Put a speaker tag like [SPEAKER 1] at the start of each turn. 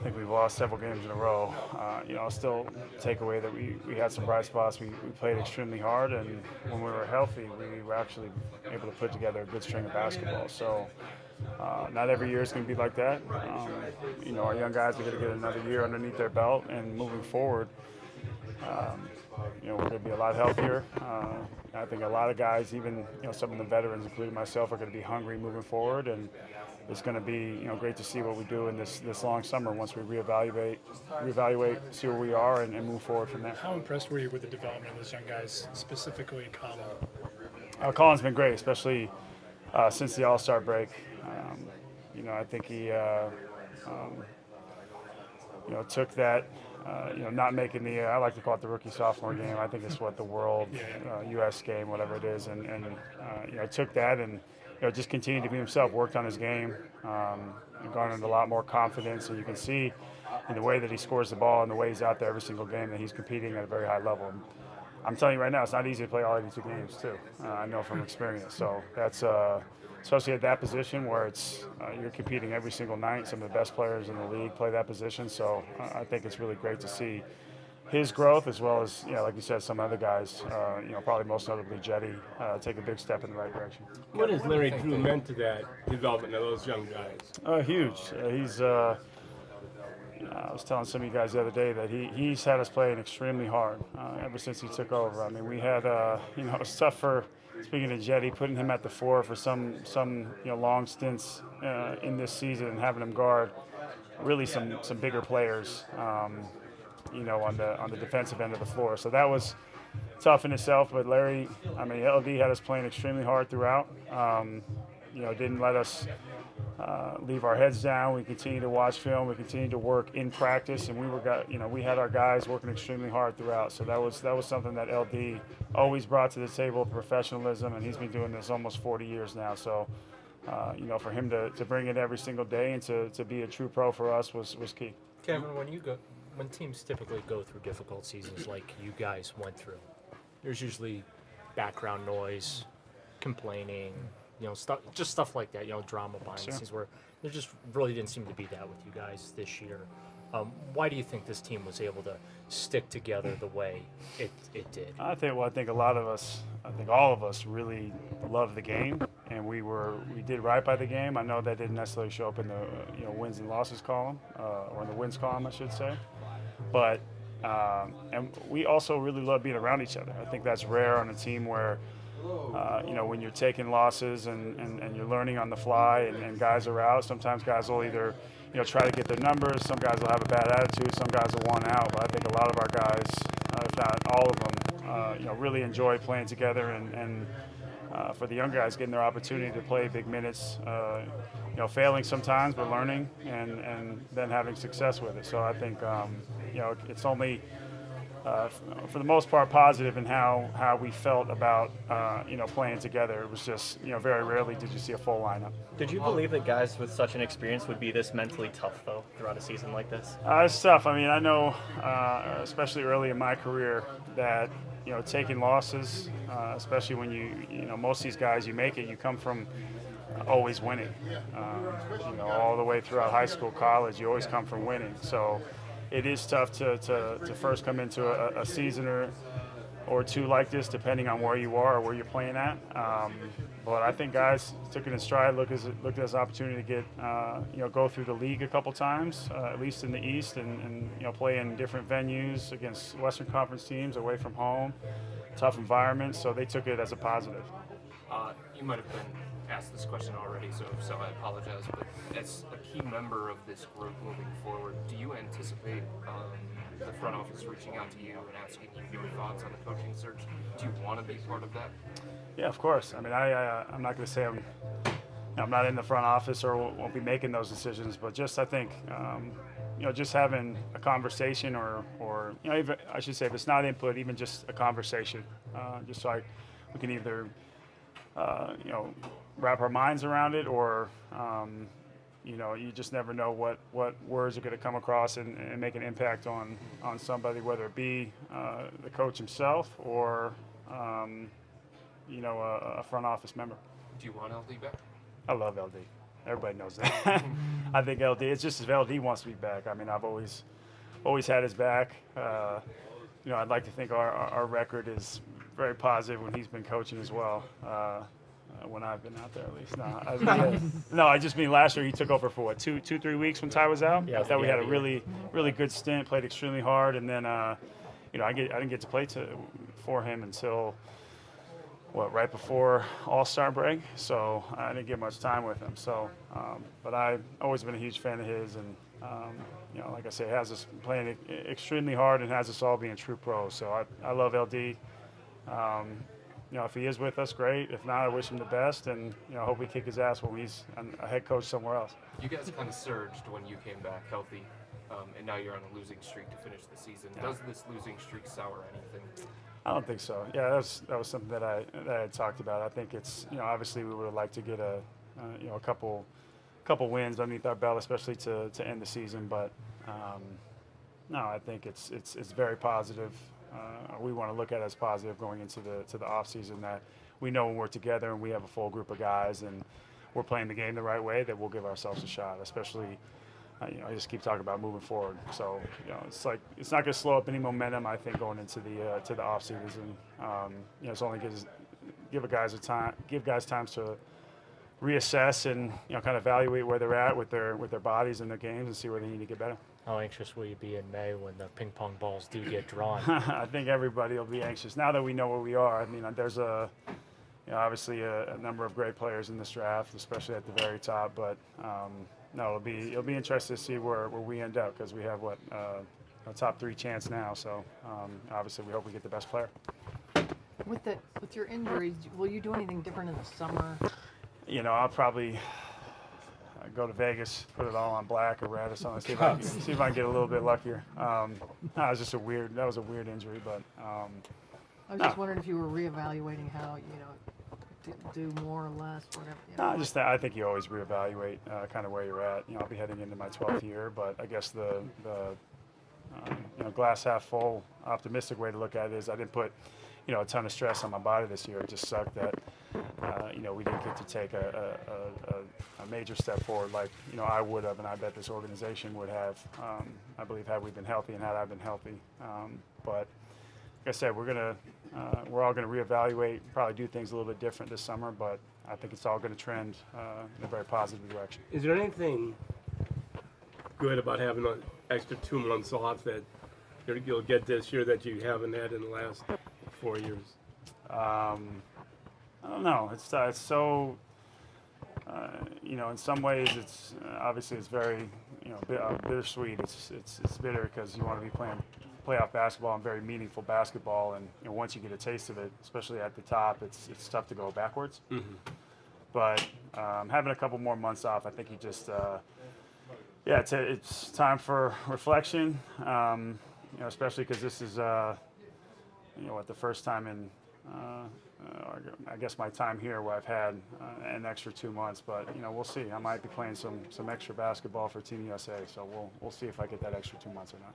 [SPEAKER 1] think we've lost several games in a row. I'll still take away that we had some bright spots. We played extremely hard, and when we were healthy, we were actually able to put together a good string of basketball. So not every year is going to be like that. Our young guys are going to get another year underneath their belt, and moving forward, we're going to be a lot healthier. I think a lot of guys, even some of the veterans, including myself, are going to be hungry moving forward, and it's going to be great to see what we do in this long summer once we reevaluate, see where we are, and move forward from there.
[SPEAKER 2] How impressed were you with the development of those young guys, specifically Colin?
[SPEAKER 1] Colin's been great, especially since the All-Star break. I think he took that. Not making the I like to call it the rookie sophomore game. I think it's what the world U.S. game, whatever it is, and took that and just continued to be himself. Worked on his game, garnered a lot more confidence, and you can see in the way that he scores the ball and the way he's out there every single game that he's competing at a very high level. I'm telling you right now, it's not easy to play all 82 games too. I know from experience. So that's especially at that position where it's you're competing every single night. Some of the best players in the league play that position. So I think it's really great to see his growth as well as like you said, some other guys. Probably most notably Jetty take a big step in the right direction.
[SPEAKER 3] What has Larry Drew meant to that development of those young guys?
[SPEAKER 1] Huge. He's. I was telling some of you guys the other day that he's had us playing extremely hard ever since he took over. I mean, we had it was tough for, speaking of Jetty, putting him at the 4 for some long stints in this season and having him guard really some bigger players on the defensive end of the floor. So that was tough in itself. But Larry, LD had us playing extremely hard throughout. Didn't let us leave our heads down. We continued to watch film. We continued to work in practice, and we had our guys working extremely hard throughout. So that was something that LD always brought to the table, professionalism, and he's been doing this almost 40 years now. So for him to bring it every single day and to be a true pro for us was key.
[SPEAKER 4] Kevin, when teams typically go through difficult seasons like you guys went through, there's usually background noise, complaining, stuff like that, drama behind the scenes, where there just really didn't seem to be that with you guys this year. Why do you think this team was able to stick together the way it did?
[SPEAKER 1] I think all of us really love the game, and we did right by the game. I know that didn't necessarily show up in the wins and losses column, or in the wins column, I should say. But and we also really love being around each other. I think that's rare on a team where when you're taking losses and you're learning on the fly and guys are out. Sometimes guys will either try to get their numbers. Some guys will have a bad attitude. Some guys will want out. But I think a lot of our guys, if not all of them, really enjoy playing together and for the young guys getting their opportunity to play big minutes, failing sometimes but learning and then having success with it. So I think it's only for the most part positive in how we felt about playing together. It was just very rarely did you see a full lineup.
[SPEAKER 5] Did you believe that guys with such an experience would be this mentally tough though throughout a season like this?
[SPEAKER 1] It's tough. I know especially early in my career that taking losses, especially when most of these guys you make it, you come from always winning. All the way throughout high school, college, you always come from winning. So it is tough to first come into a season or two like this, depending on where you are or where you're playing at. But I think guys took it in stride, looked at it as an opportunity to get, go through the league a couple times, at least in the East, and play in different venues against Western Conference teams away from home, tough environments. So they took it as a positive.
[SPEAKER 6] You might have been asked this question already, so I apologize, but as a key member of this group moving forward, do you anticipate the front office reaching out to you and asking you your thoughts on the coaching search? Do you want to be part of that?
[SPEAKER 1] Yeah, of course. I'm not going to say I'm not in the front office or won't be making those decisions, but just I think just having a conversation or even, I should say, if it's not input, even just a conversation, just so we can either wrap our minds around it, or you just never know what words are going to come across and make an impact on somebody, whether it be the coach himself or a front office member.
[SPEAKER 6] Do you want LD back?
[SPEAKER 1] I love LD. Everybody knows that. I think LD. It's just if LD wants to be back. I mean, I've always had his back. I'd like to think our record is very positive when he's been coaching as well. When I've been out there, at least. No, I just mean last year he took over for what 2-3 weeks when Ty was out.
[SPEAKER 4] Yeah,
[SPEAKER 1] I thought we had a
[SPEAKER 4] yeah.
[SPEAKER 1] really good stint. Played extremely hard, and then I didn't get to play for him until right before All-Star break. So I didn't get much time with him. So, but I've always been a huge fan of his, and like I say, has us playing extremely hard and has us all being true pros. So I love LD. If he is with us, great. If not, I wish him the best, and I hope we kick his ass when he's a head coach somewhere else.
[SPEAKER 6] You guys kind of surged when you came back healthy, and now you're on a losing streak to finish the season. Does this losing streak sour anything?
[SPEAKER 1] I don't think so. Yeah, that was something that I had talked about. I think it's obviously we would have liked to get a couple wins underneath our belt, especially to end the season. But no, I think it's very positive. We want to look at it as positive going into the off season, that we know when we're together and we have a full group of guys and we're playing the game the right way, that we'll give ourselves a shot. Especially, I just keep talking about moving forward. So it's like it's not going to slow up any momentum. I think going into the off season, it's only give guys time to reassess and kind of evaluate where they're at with their bodies and their games and see where they need to get better.
[SPEAKER 4] How anxious will you be in May when the ping pong balls do get drawn?
[SPEAKER 1] I think everybody will be anxious now that we know where we are. I mean, there's obviously a number of great players in this draft, especially at the very top. But no, it'll be interesting to see where we end up, because we have a top 3 chance now. So obviously we hope we get the best player.
[SPEAKER 7] With your injuries, will you do anything different in the summer?
[SPEAKER 1] I'll probably go to Vegas, put it all on black or red or something, see if I can get a little bit luckier. That was a weird injury, but
[SPEAKER 7] I was just wondering if you were reevaluating how to do more or less, whatever.
[SPEAKER 1] I think you always reevaluate kind of where you're at. I'll be heading into my 12th year, but I guess the glass half full optimistic way to look at it is I didn't put a ton of stress on my body this year. It just sucked that we didn't get to take a major step forward like I would have, and I bet this organization would have. I believe had we been healthy and had I been healthy. But like I said, we're all gonna reevaluate, probably do things a little bit different this summer. But I think it's all gonna trend in a very positive direction.
[SPEAKER 3] Is there anything good about having an extra 2 months off that you'll get this year that you haven't had in the last 4 years?
[SPEAKER 1] I don't know. It's so in some ways it's obviously it's very bittersweet. It's bitter because you want to be playing playoff basketball and very meaningful basketball, and once you get a taste of it, especially at the top, it's tough to go backwards. Mm-hmm. But having a couple more months off, I think you just it's time for reflection. Especially because this is the first time in I guess my time here where I've had an extra 2 months. But we'll see. I might be playing some extra basketball for Team USA, so we'll see if I get that extra 2 months or not.